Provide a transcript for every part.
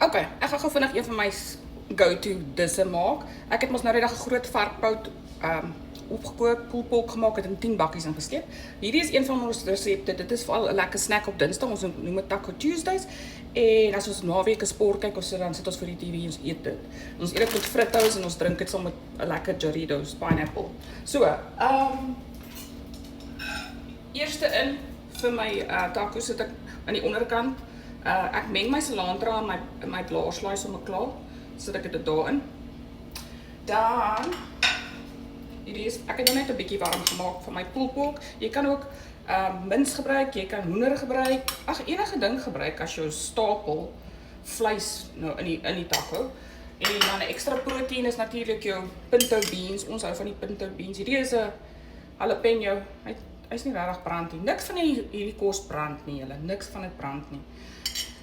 Okay, ek gaan gou vinnig een van my go-to disse maak. Ek het mos nou net 'n groot varkpout opgekook, pulled pork gemaak, het in 10 bakkies ingesteek. Hierdie is een van ons resepte. Dit is veral 'n lekker snack op Dinsdag. Ons noem dit Taco Tuesdays. En as ons naweek 'n sport kyk, dan sit ons vir die TV en ons eet dit. Ons eet dit met fritos en ons drink dit saam met 'n lekker Doritos pineapple. So, eerste in vir my tacos sit ek aan die onderkant. Ek meng my cilantro en my blaarslaai sommer klaar. Sit ek dit daarin. Dan ek het nou net 'n bietjie warm gemaak vir my pulled pork. Jy kan ook mins gebruik, jy kan hoender gebruik. Ag, enige ding gebruik as jou stapel vleis nou in die taco. En dan 'n ekstra proteïen is natuurlik jou pinto beans. Ons hou van die pinto beans. Hierdie is 'n jalapeno. Hy's nie regtig brand nie. Niks van hierdie kos brand nie, julle. Niks van dit brand nie.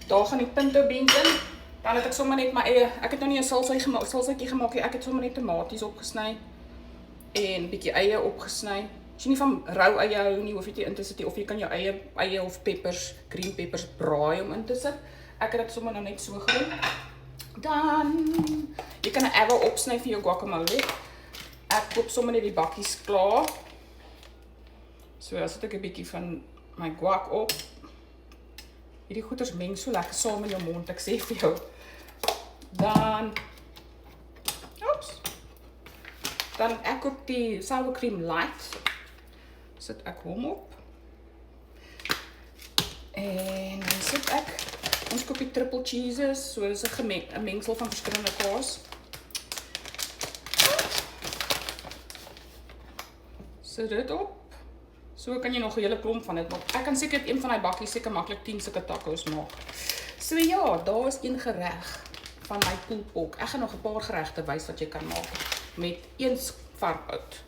Daar gaan die pinto beans in. Dan het ek sommer net my eie, ek het nou nie 'n salsaatjie gemaak nie. Ek het sommer net tomaties opgesny en bietjie eie opgesny. As jy nie van rou eie hou nie, hoef jy dit in te sit nie, of jy kan jou eie of peppers, green peppers braai om in te sit. Ek het dit sommer nou net so gedoen. Dan jy kan 'n apple opsny vir jou guacamole. Ek koop sommer net die bakkies klaar. So, dan sit ek 'n bietjie van my guac op. Hierdie goeders meng so lekker saam in jou mond, ek sê vir jou. Dan ek koop die sour cream light. Sit ek hom op. En dan sit ek, ons koop die triple cheeses, so dis 'n mengsel van verskillende kaas. Sit dit op. So kan jy nog 'n hele klomp van dit maak. Ek kan seker een van my bakkies seker maklik 10 sulke tacos maak. So ja, daar is een gereg van my pulled pork. Ek gaan nog 'n paar geregte wys wat jy kan maak met een varkpout.